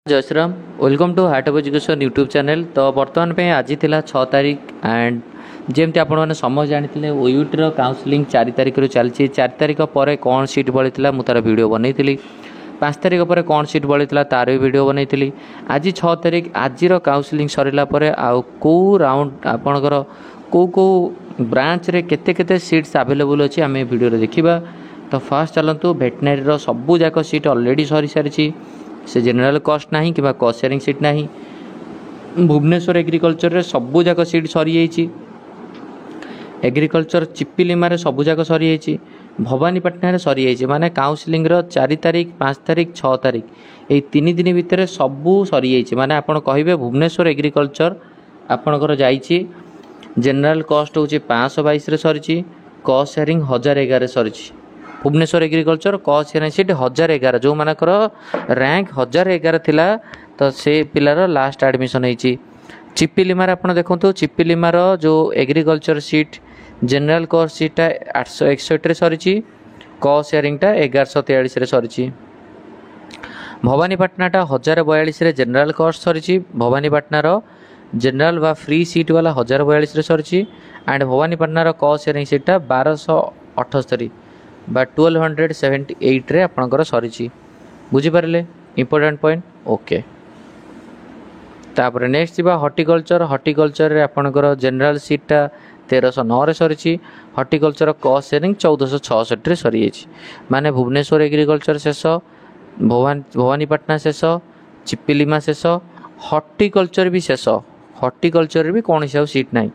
जय Shriram welcome to heart of education YouTube channel. तो बर्तमान पे आज थिला 6 तारीख एंड जेमती आपण मैंने समझ जानी ओयूटी काउंसलिंग 4 तारीख रु चलती 4 तारीख पर कौन सीट बड़ी मु तार वीडियो बनई 5 तारीख पर कौन सीट बड़ी तार भी वीडियो बनई आज 6 तारीख आज काउंसलिंग सरला आउ कौ राउंड आपणकर कौ कौ ब्रांच रे केते केते सीट्स अवेलेबल अच्छी आम वीडियो देखा। तो फास्ट चलतु भेटनारी सबू जाक सीट ऑलरेडी सरी सारी से जनरल कॉस्ट ना कि कॉस्ट शेयरिंग सीट ना भुवनेश्वर एग्रीकल्चर रे सबू जाक सीट सरी जाइए। एग्रीकल्चर चिपिलिमार सबू जाक सरी जाइए। भवानीपाटना सरी जाइए माने काउंसलिंग 4 तारीख 5 तारीख 6 तारीख ये 3 दिन भितर सबू सरी जाइए। माने आपण कहे भुवनेश्वर एग्रीकल्चर आपणकर जाइए जनरल कॉस्ट हूँ 522 रे सरी कॉस्ट शेयरिंग 1011 सरी Bhubaneswar agriculture cost sharing seat 1011 जो मानकर रैंक 1011 थिला तो से पिलार लास्ट एडमिशन होती। चिपिलिमार आप देखो चिपिलिमार जो एग्रीकल्चर सीट जनरल कॉस्ट सीटा 861 सरी कॉस्ट शेयरिंगटा 1143 सरी। भवानीपाटनाटा 1042 जनरल कॉस्ट सरी भवानीपाटनार जनरल व फ्री सीट वाला 1042 सरी एंड भवानीपाटनार कॉस्ट शेयरिंग सीटा 1278 बा 1278 रे आपणकर सरी बुझीपारे इंपोर्टेंट पॉइंट ओके। तापर नेक्स्ट जा हॉर्टिकल्चर हॉर्टिकल्चर रे आपणकर जनरल सीटा 1309 रे सरी हॉर्टिकल्चर कॉस्ट शेयरिंग 1466 रे सरी माने भुवनेश्वर एग्रीकल्चर शेष भवानीपाटना शेष चिपिलिमा शेष हॉर्टिकल्चर भी शेष हॉर्टिकल्चर भी कौन सी सीट ना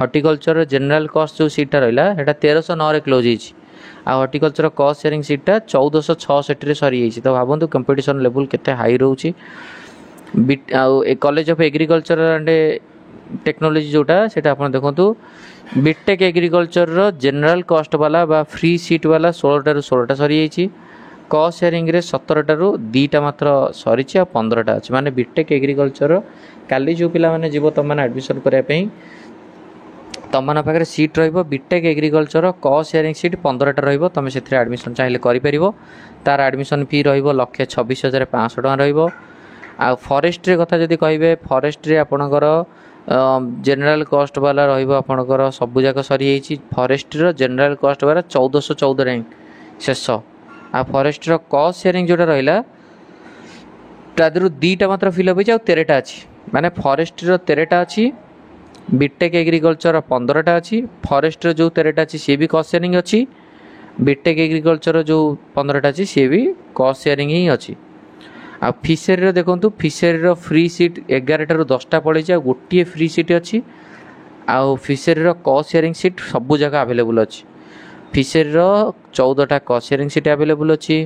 हॉर्टिकल्चर जनरल कॉस्ट जो सीटा रहा 1309 रे क्लोज होती आ हॉर्टिकल्चर कॉस्ट शेयरिंग सीटा 1466 रे सरी जाइए। तो भावतु कंपटीशन लेवल केते हाई रोची college of agriculture and technology जोटा सेटा आपण देखंतु बीटेक एग्रीकल्चर जनरल कॉस्ट वाला बा फ्री सीट वाला 16 रु 16टा सरी जाइए। कॉस्ट शेयरिंग रे 17 रु 2टा मात्र सरी आ 15टा अछि माने बीटेक एग्रीकल्चर काली जो पिला माने जीवो तम माने एडमिशन करिया पई तुम मान पाखे seat B Tech agriculture cost sharing seat 15टा तुम से एडमिशन चाहिए कर तार एडमिशन फी रही 26,500 टका आ फॉरेस्ट्री कथा जदि कहे फॉरेस्ट्री आपणकर जनरल कॉस्ट वाला आपणकर सबू जाक सरी फॉरेस्ट्री जनरल कॉस्ट वाला 1414 रैंक शेष आ फॉरेस्ट्री कॉस्ट शेयरिंग जोटा रहा तादर 2टा मात्र फिलअप हो 13टा अच्छी माने फॉरेस्ट्री 13टा अच्छी बीटेक एग्रीकल्चर 15टा अच्छी फॉरेस्ट जो 13टा अच्छी सी भी कॉस्ट शेयरिंग अच्छी बीटेक एग्रीकल्चर जो 15टा अच्छी सी भी कॉस्ट शेयरिंग ही अच्छी। आ फिशरी देखो फिशरी फ्री सीट 11 रु 10टा पड़े गोटे फ्री सीट अच्छी आउ फिशरी कॉस्ट शेयरिंग सीट सबू जगह अवेलेबल अच्छी फिशरी 14टा कॉस्ट शेयरिंग सीट अवेलेबल अच्छी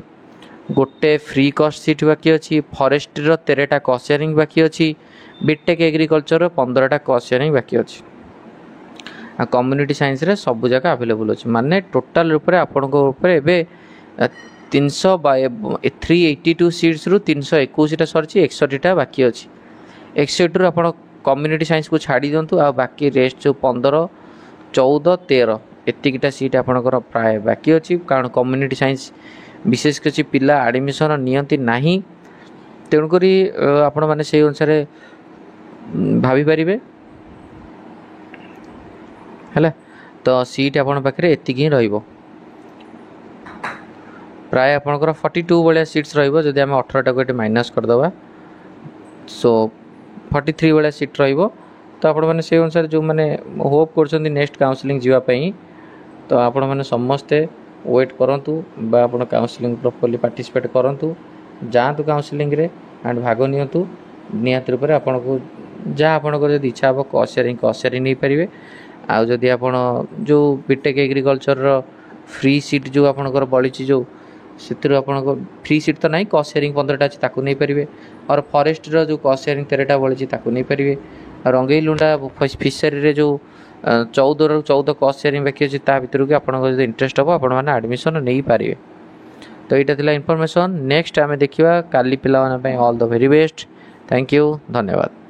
गोटे फ्री कॉस्ट सीट बाकी अच्छी फॉरेस्ट्री 13टा कॉस्ट शेयरिंग बाकी अच्छी बीटेक एग्रीकल्चर 15टा कॉस्ट शेयरिंग बाकी अच्छी आ कम्युनिटी साइंस रे सब जगह अवेलेबल अच्छी माने टोटाल रूप एबे 382 सीट्स रु 321टा सरी 61टा बाकी अच्छी 61 रु आपण कम्युनिटी साइंस को छाड़ी दिंतु आ बाकी रेस्ट जो 15 14 13 एतिकिटा सीट आपणकर प्राय बाकी अच्छी कारण कम्युनिटी साइंस विशेष किसी पिला एडमिशन नियंती नहीं तेणुक आपण मैंने से अनुसार भाभी पारे है तो सीट आपण पाखे एतिक ही रही प्राय आपंकर 42 भाया सीट्स रही आम 18टा को माइनस करदे सो 43 भाया सीट रही तो आपण मैंने से अनुसार जो मैंने होप कर नेक्स्ट काउंसलिंग जीवाई तो आपण मैंने समस्ते वेट करूँ बा आप काउंसलिंग प्रॉपर्ली पार्टिसिपेट करूँ जातु काउंसलिंग रे एंड भाग नियंतु निहाती रूप से आपन को जहाँ आपंकर जब इच्छा हे कॉस्ट शेयरिंग नहीं पारे आउ जदि आप जो बीटेक एग्रीकल्चर फ्री सीट जो आपंकर बड़ी जो से फ्री सीट तो नहीं कॉस्ट शेयरिंग 15टा अच्छी ताकू नहीं पारे और फॉरेस्ट्र जो कॉस्ट शेयरिंग 13टा बड़ी ताकू नहीं पारे रंगई लुंडा फिशरी जो 14 रु 14 कॉस्ट शेयरिंग बाकी अच्छी भितर की आप इंटरेस्ट हम आप एडमिशन नहीं पारे। तो यहाँ था इनफॉरमेशन नेक्स्ट आम देखा काली पिला all the very best thank you धन्यवाद।